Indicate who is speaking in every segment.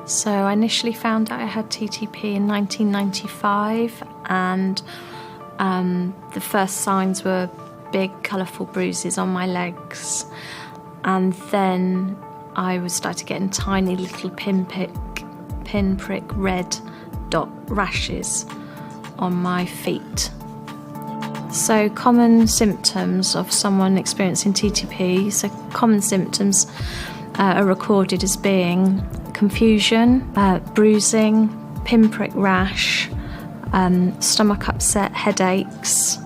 Speaker 1: So I initially found out I had TTP in 1995, and the first signs were big colourful bruises on my legs, and then I was started getting tiny little pinprick red dot rashes on my feet. So common symptoms of someone experiencing TTP, so common symptoms are recorded as being confusion, bruising, pinprick rash, stomach upset, headaches.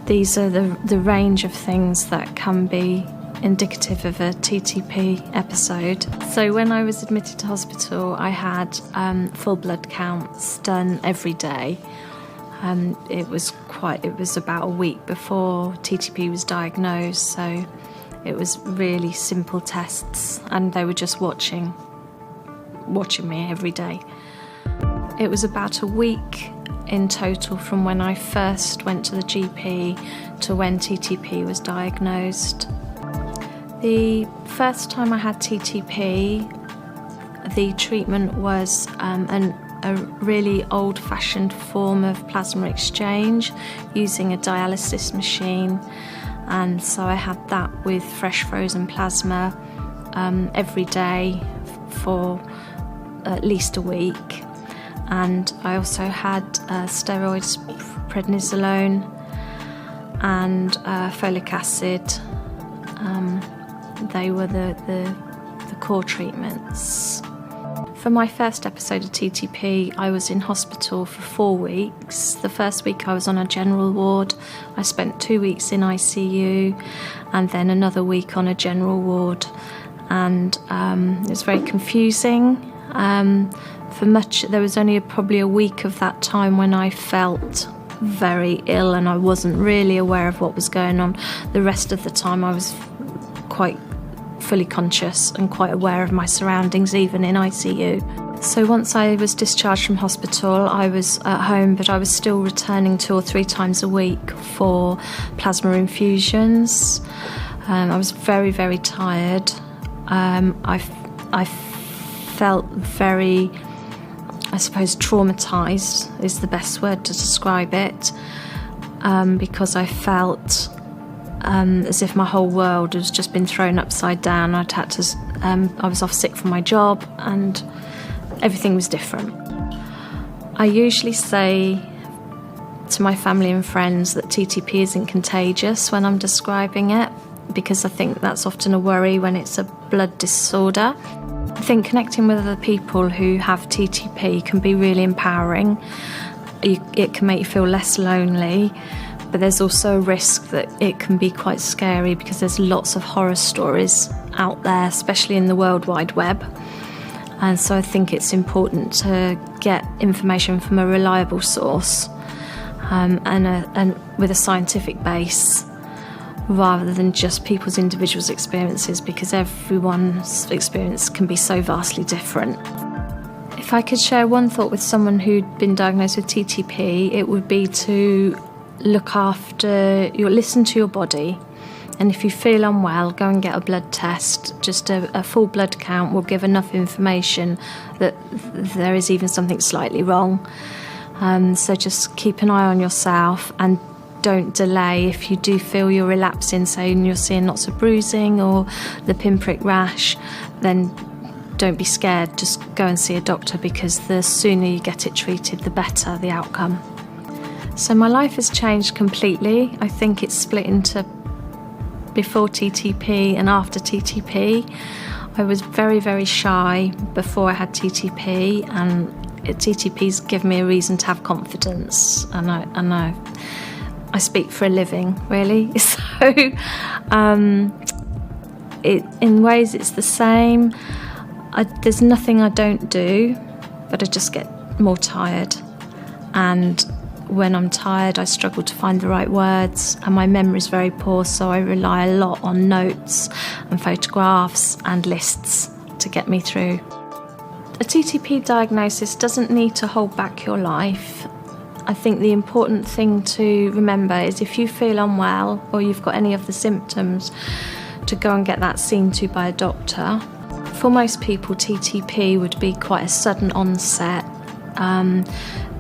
Speaker 1: These are the range of things that can be indicative of a TTP episode. So when I was admitted to hospital, I had full blood counts done every day. It was about a week before TTP was diagnosed, so it was really simple tests, and they were just watching me every day. It was about a week in total from when I first went to the GP to when TTP was diagnosed. The first time I had TTP, the treatment was a really old-fashioned form of plasma exchange using a dialysis machine, and so I had that with fresh frozen plasma every day for at least a week. And I also had steroids, prednisolone and folic acid. They were the core treatments. For my first episode of TTP, I was in hospital for 4 weeks. The first week I was on a general ward. I spent 2 weeks in ICU and then another week on a general ward. And it was very confusing. There was only probably a week of that time when I felt very ill and I wasn't really aware of what was going on. The rest of the time I was quite fully conscious and quite aware of my surroundings, even in ICU. So once I was discharged from hospital, I was at home, but I was still returning 2 or 3 times a week for plasma infusions. I was very, very tired. I felt very, I suppose, traumatised is the best word to describe it, because I felt as if my whole world has just been thrown upside down. I was off sick from my job and everything was different. I usually say to my family and friends that TTP isn't contagious when I'm describing it, because I think that's often a worry when it's a blood disorder. I think connecting with other people who have TTP can be really empowering. It can make you feel less lonely, but there's also a risk that it can be quite scary because there's lots of horror stories out there, especially in the World Wide Web. And so I think it's important to get information from a reliable source and with a scientific base, rather than just people's individual experiences, because everyone's experience can be so vastly different. If I could share one thought with someone who'd been diagnosed with TTP, it would be to listen to your body, and if you feel unwell, go and get a blood test. Just a full blood count will give enough information that there is even something slightly wrong. So just keep an eye on yourself and don't delay. If you do feel you're relapsing, say you're seeing lots of bruising or the pinprick rash, then don't be scared, just go and see a doctor, because the sooner you get it treated, the better the outcome. So my life has changed completely. I think it's split into before TTP and after TTP. I was very, very shy before I had TTP, and TTP's given me a reason to have confidence, and I speak for a living, really. So in ways it's the same. There's nothing I don't do, but I just get more tired. And when I'm tired, I struggle to find the right words, and my memory is very poor, so I rely a lot on notes and photographs and lists to get me through. A TTP diagnosis doesn't need to hold back your life. I think the important thing to remember is if you feel unwell or you've got any of the symptoms, to go and get that seen to by a doctor. For most people, TTP would be quite a sudden onset,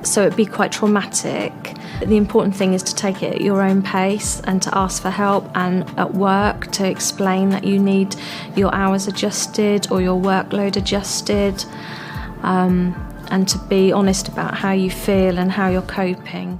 Speaker 1: so it'd be quite traumatic. The important thing is to take it at your own pace and to ask for help, and at work to explain that you need your hours adjusted or your workload adjusted, and to be honest about how you feel and how you're coping.